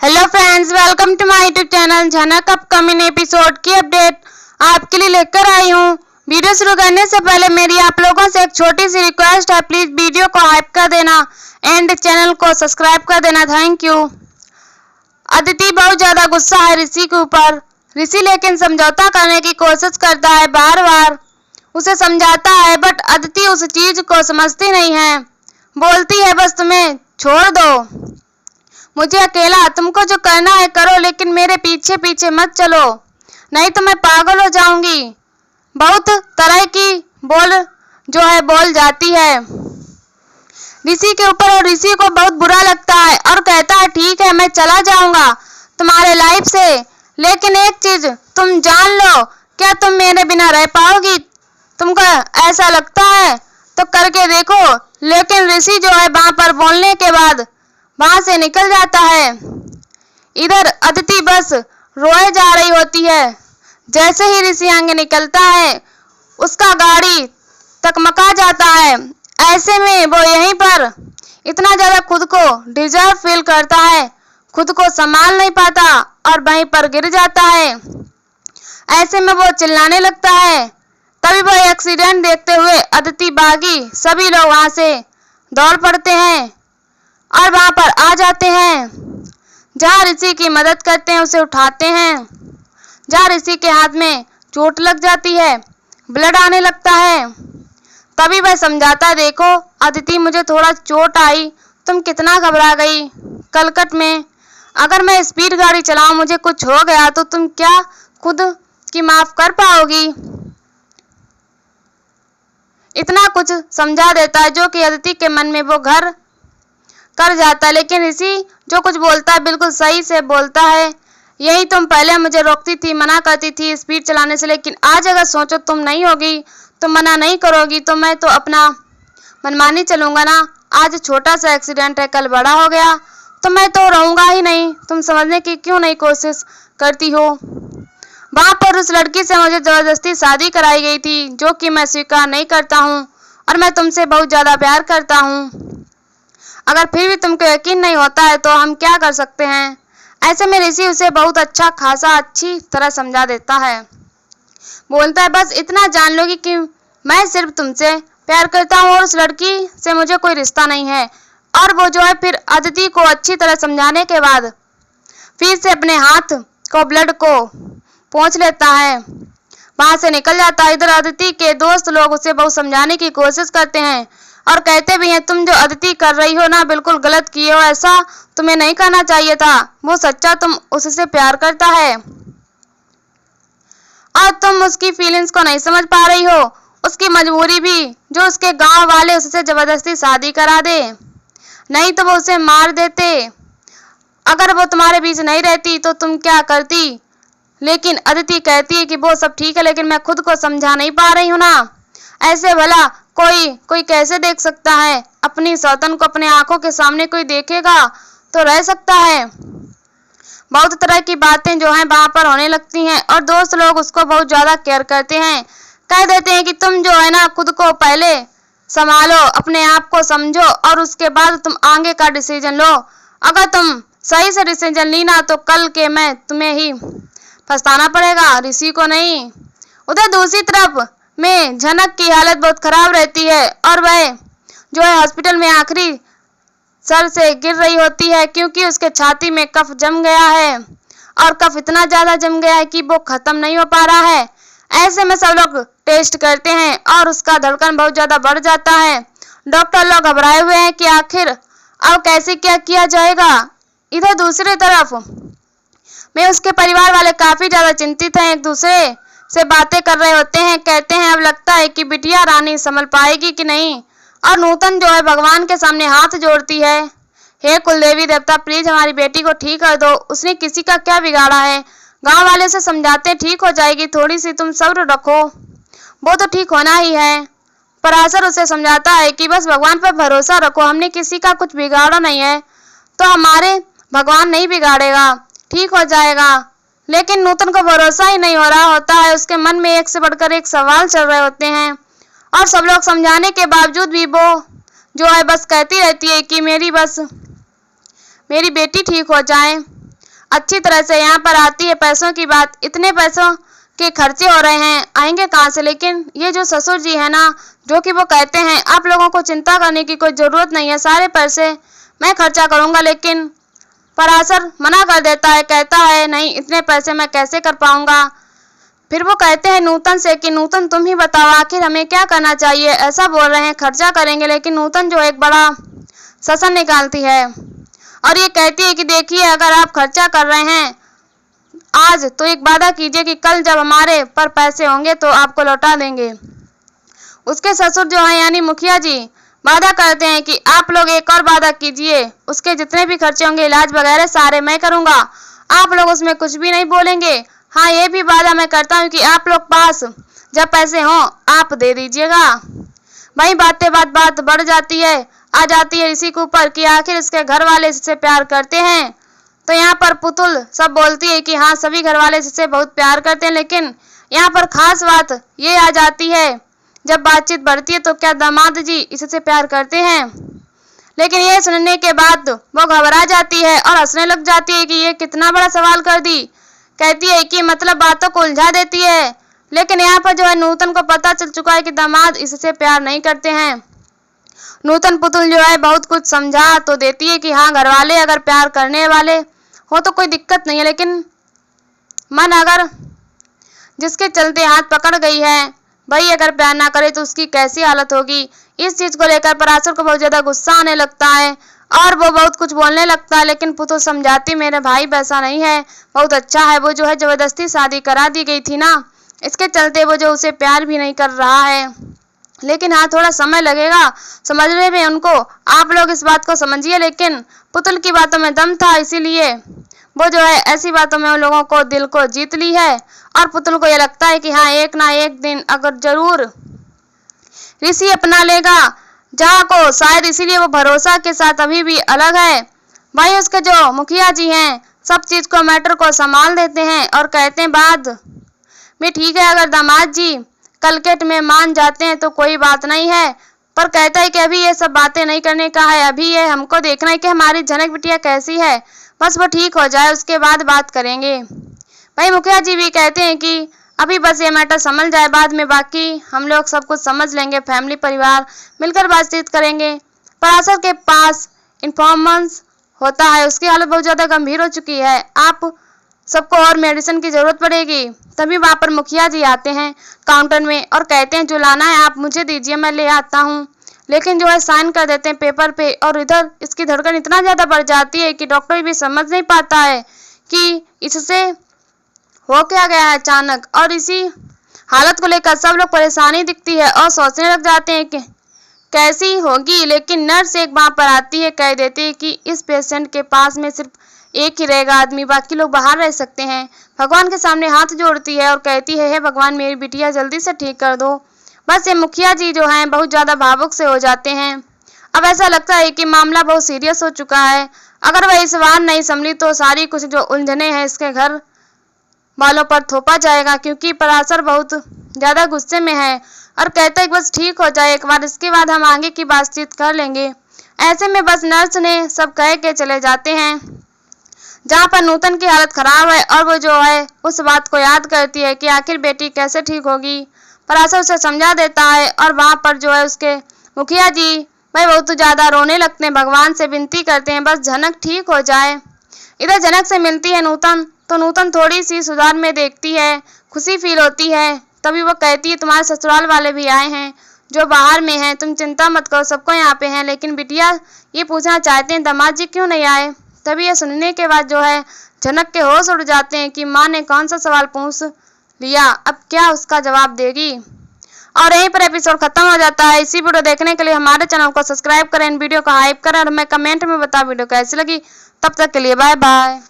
Hello friends, welcome to my YouTube channel. Jhanak upcoming episode की update आपके लिए लेकर आई हूँ। वीडियो शुरू करने से पहले मेरी आप लोगों से एक छोटी सी रिक्वेस्ट है, प्लीज वीडियो को हाइप कर देना एंड चैनल को सब्सक्राइब कर देना। Thank you. अदिति बहुत ज्यादा गुस्सा है ऋषि के ऊपर। ऋषि लेकिन समझौता करने की कोशिश करता है, बार बार उसे समझाता है, बट अदिति उस चीज को समझती नहीं है। बोलती है बस तुम्हें छोड़ दो, मुझे अकेला, तुमको जो करना है करो, लेकिन मेरे पीछे पीछे मत चलो, नहीं तो मैं पागल हो जाऊंगी। बहुत तरह की बोल जाती है ऋषि के ऊपर और ऋषि को बहुत बुरा लगता है और कहता है ठीक है, मैं चला जाऊंगा तुम्हारे लाइफ से, लेकिन एक चीज तुम जान लो, क्या तुम मेरे बिना रह पाओगी? तुमको ऐसा लगता है तो करके देखो। लेकिन ऋषि जो है वहां पर बोलने के बाद वहां से निकल जाता है। इधर अदिति बस रोए जा रही होती है। जैसे ही ऋषि आगे निकलता है उसका गाड़ी तकमका जाता है। ऐसे में वो यहीं पर इतना ज्यादा खुद को डिजर्व फील करता है, खुद को संभाल नहीं पाता और वहीं पर गिर जाता है। ऐसे में वो चिल्लाने लगता है। तभी वो एक्सीडेंट देखते हुए अदिति, बागी सभी लोग वहां से दौड़ पड़ते हैं और वहां पर आ जाते हैं। जहां ऋषि की मदद करते हैं, उसे उठाते हैं। जहां ऋषि के हाथ में चोट लग जाती है, ब्लड आने लगता है। तभी वह समझाता है, देखो अदिति, मुझे थोड़ा चोट आई, तुम कितना घबरा गई कलकट में। अगर मैं स्पीड गाड़ी चलाऊं, मुझे कुछ हो गया तो तुम क्या खुद की माफ कर पाओगी? इतना कुछ समझा देता है जो कि अदिति के मन में वो घर कर जाता है। लेकिन ऋषि जो कुछ बोलता है बिल्कुल सही से बोलता है। यही तुम पहले मुझे रोकती थी, मना करती थी स्पीड चलाने से, लेकिन आज अगर सोचो तुम नहीं होगी, तुम मना नहीं करोगी, तो मैं तो अपना मनमानी चलूंगा ना। आज छोटा सा एक्सीडेंट है, कल बड़ा हो गया तो मैं तो रहूंगा ही नहीं। तुम समझने की क्यों नहीं कोशिश करती हो? वहां पर उस लड़की से मुझे जबरदस्ती शादी कराई गई थी, जो कि मैं स्वीकार नहीं करता हूँ और मैं तुमसे बहुत ज्यादा प्यार करता हूँ। अगर फिर भी तुमको यकीन नहीं होता है तो हम क्या कर सकते हैं? ऐसे में ऋषि उसे बहुत अच्छी तरह समझा देता है। बोलता है बस इतना जान लोगी कि मैं सिर्फ तुमसे प्यार करता हूँ और उस लड़की से मुझे कोई रिश्ता नहीं है। और वो जो है फिर अदिति को अच्छी तरह समझाने के बाद फिर से अपने हाथ को ब्लड को पोंछ लेता है, वहां से निकल जाता है। इधर अदिति के दोस्त लोग उसे बहुत समझाने की कोशिश करते हैं और कहते भी हैं, तुम जो अदिति कर रही हो ना, बिल्कुल गलत किए हो, ऐसा तुम्हें नहीं करना चाहिए था। वो सच्चा तुम उससे प्यार करता है और तुम उसकी फीलिंग्स को नहीं समझ पा रही हो। उसकी मजबूरी भी जो उसके गांव वाले उससे जबरदस्ती शादी करा दे, नहीं तो वो उसे मार देते। अगर वो तुम्हारे बीच नहीं रहती तो तुम क्या करती? लेकिन अदिति कहती है कि वो सब ठीक है, लेकिन मैं खुद को समझा नहीं पा रही हूँ ना। ऐसे भला कोई कैसे देख सकता है? अपनी सौतन को अपने आंखों के सामने कोई देखेगा तो रह सकता है। बहुत तरह की बातें जो हैं वहां पर होने लगती हैं और दोस्त लोग उसको बहुत ज्यादा केयर करते हैं। कह देते हैं कि तुम जो है ना, खुद को पहले संभालो, अपने आप को समझो और उसके बाद तुम आगे का डिसीजन लो। अगर तुम सही से डिसीजन ली ना तो कल के मैं तुम्हें ही पछताना पड़ेगा, ऋषि को नहीं। उधर दूसरी तरफ में झनक की हालत बहुत खराब रहती है और वह जो है हॉस्पिटल में आखिरी सर से गिर रही होती है, क्योंकि उसके छाती में कफ जम गया है और कफ इतना ज्यादा जम गया है कि वो खत्म नहीं हो पा रहा है। ऐसे में सब लोग टेस्ट करते हैं और उसका धड़कन बहुत ज्यादा बढ़ जाता है। डॉक्टर लोग घबराए हुए हैं कि आखिर अब कैसे क्या किया जाएगा। इधर दूसरी तरफ में उसके परिवार वाले काफी ज्यादा चिंतित हैं, एक दूसरे से बातें कर रहे होते हैं। कहते हैं अब लगता है कि बिटिया रानी संभल पाएगी कि नहीं। और नूतन जो है भगवान के सामने हाथ जोड़ती है, हे कुलदेवी देवता, प्लीज हमारी बेटी को ठीक कर दो, उसने किसी का क्या बिगाड़ा है? गांव वाले से समझाते ठीक हो जाएगी, थोड़ी सी तुम सब्र रखो, वो तो ठीक होना ही है। पराशर उसे समझाता है कि बस भगवान पर भरोसा रखो, हमने किसी का कुछ बिगाड़ा नहीं है तो हमारे भगवान नहीं बिगाड़ेगा, ठीक हो जाएगा। लेकिन नूतन को भरोसा ही नहीं हो रहा होता है। उसके मन में एक से बढ़कर एक सवाल चल रहे होते हैं और सब लोग समझाने के बावजूद भी वो जो है बस कहती रहती है कि मेरी बेटी ठीक हो जाए। अच्छी तरह से यहाँ पर आती है पैसों की बात। इतने पैसों के खर्चे हो रहे हैं, आएंगे कहाँ से? लेकिन ये जो ससुर जी है ना, जो कि वो कहते हैं आप लोगों को चिंता करने की कोई ज़रूरत नहीं है, सारे पैसे मैं खर्चा करूँगा। लेकिन पराशर मना कर देता है, कहता है नहीं, इतने पैसे मैं कैसे कर पाऊँगा। फिर वो कहते हैं नूतन से कि नूतन तुम ही बताओ आखिर हमें क्या करना चाहिए। ऐसा बोल रहे हैं खर्चा करेंगे, लेकिन नूतन जो एक बड़ा ससन निकालती है और ये कहती है कि देखिए अगर आप खर्चा कर रहे हैं आज तो एक वादा कीजिए कि कल जब हमारे पर पैसे होंगे तो आपको लौटा देंगे। उसके ससुर जो हैं यानी मुखिया जी वादा करते हैं कि आप लोग एक और वादा कीजिए, उसके जितने भी खर्चे होंगे इलाज वगैरह सारे मैं करूँगा, आप लोग उसमें कुछ भी नहीं बोलेंगे। हाँ ये भी वादा मैं करता हूँ कि आप लोग पास जब पैसे हों आप दे दीजिएगा। वही बात बढ़ जाती है, आ जाती है ऋषि के ऊपर कि आखिर इसके घर वाले इससे प्यार करते हैं। तो यहाँ पर पुतुल सब बोलती है कि हाँ सभी घर वाले इससे बहुत प्यार करते हैं, लेकिन यहाँ पर खास बात ये आ जाती है जब बातचीत बढ़ती है तो क्या दामाद जी इससे प्यार करते हैं? लेकिन ये सुनने के बाद वो घबरा जाती है और हंसने लग जाती है कि ये कितना बड़ा सवाल कर दी। कहती है कि मतलब बातों को उलझा देती है। लेकिन यहाँ पर जो है नूतन को पता चल चुका है कि दामाद इससे प्यार नहीं करते हैं। नूतन पुतुल जो है बहुत कुछ समझा तो देती है कि हाँ घर वाले अगर प्यार करने वाले हो तो कोई दिक्कत नहीं है, लेकिन मन अगर जिसके चलते हाथ पकड़ गई है भाई अगर प्यार ना करे तो उसकी कैसी हालत होगी। इस चीज को लेकर पराशर को बहुत ज्यादा गुस्सा आने लगता है और वो बहुत कुछ बोलने लगता है। लेकिन पुतुल समझाती मेरे भाई वैसा नहीं है, बहुत अच्छा है, वो जो है जबरदस्ती शादी करा दी गई थी ना, इसके चलते वो जो उसे प्यार भी नहीं कर रहा है। लेकिन हाँ थोड़ा समय लगेगा समझने में उनको, आप लोग इस बात को समझिए। लेकिन पुतुल की बातों में दम था, इसीलिए वो जो है ऐसी बातों में उन लोगों को दिल को जीत ली है। और पुतुल को ये लगता है कि हाँ एक ना एक दिन अगर जरूर ऋषि अपना लेगा जहाँ को, शायद इसीलिए वो भरोसा के साथ अभी भी अलग है। भाई उसके जो मुखिया जी हैं सब चीज को मैटर को संभाल देते हैं और कहते हैं बाद में ठीक है अगर दामाद जी कलकेट में मान जाते हैं तो कोई बात नहीं है, पर कहता है कि अभी ये सब बातें नहीं करने का है, अभी ये हमको देखना है कि हमारी जनक बिटिया कैसी है, बस वो ठीक हो जाए उसके बाद बात करेंगे। भाई मुखिया जी भी कहते हैं कि अभी बस ये मैटर समझ जाए, बाद में बाकी हम लोग सब कुछ समझ लेंगे, फैमिली परिवार मिलकर बातचीत करेंगे। पराशर के पास इन्फॉर्मेंस होता है, उसकी हालत बहुत ज़्यादा गंभीर हो चुकी है, आप सबको और मेडिसिन की ज़रूरत पड़ेगी। तभी वहाँ पर मुखिया जी आते हैं काउंटर में और कहते हैं जो लाना है आप मुझे दीजिए मैं ले आता हूँ। लेकिन जो है साइन कर देते हैं पेपर पे और इधर इसकी धड़कन इतना ज़्यादा बढ़ जाती है कि डॉक्टर भी समझ नहीं पाता है कि इससे हो क्या गया है अचानक। और इसी हालत को लेकर सब लोग परेशानी दिखती है और सोचने लग जाते हैं कि कैसी होगी। लेकिन नर्स एक वहाँ पर आती है, कह देती है कि इस पेशेंट के पास में सिर्फ एक ही रहेगा आदमी, बाकी लोग बाहर रह सकते हैं। भगवान के सामने हाथ जोड़ती है और कहती है हे भगवान मेरी बिटिया जल्दी से ठीक कर दो। बस ये मुखिया जी जो हैं बहुत ज़्यादा भावुक से हो जाते हैं। अब ऐसा लगता है कि मामला बहुत सीरियस हो चुका है, अगर वह इस बार नहीं संभली तो सारी कुछ जो उलझने हैं इसके घर वालों पर थोपा जाएगा, क्योंकि पराशर बहुत ज़्यादा गुस्से में है और कहता है कि बस ठीक हो जाए एक बार, इसके बाद हम आगे की बातचीत कर लेंगे। ऐसे में बस नर्स ने सब कह के चले जाते हैं। जहाँ पर नूतन की हालत खराब है और वो जो है उस बात को याद करती है कि आखिर बेटी कैसे ठीक होगी। पराशर उसे समझा देता है और वहाँ पर जो है उसके मुखिया जी भाई बहुत ज़्यादा रोने लगते हैं, भगवान से विनती करते हैं बस जनक ठीक हो जाए। इधर जनक से मिलती है नूतन, तो नूतन थोड़ी सी सुधार में देखती है, खुशी फील होती है। तभी वो कहती है तुम्हारे ससुराल वाले भी आए हैं जो बाहर में हैं, तुम चिंता मत करो सबको यहाँ पे हैं। लेकिन बिटिया ये पूछना चाहते हैं दामाद जी क्यों नहीं आए। तभी ये सुनने के बाद जो है जनक के होश उड़ जाते हैं कि माँ ने कौन सा सवाल पूछ लिया, अब क्या उसका जवाब देगी। और यहीं पर एपिसोड खत्म हो जाता है। इसी वीडियो देखने के लिए हमारे चैनल को सब्सक्राइब करें, वीडियो को हाइप करें और हमें कमेंट में बताओ वीडियो कैसी लगी। तब तक के लिए बाय बाय।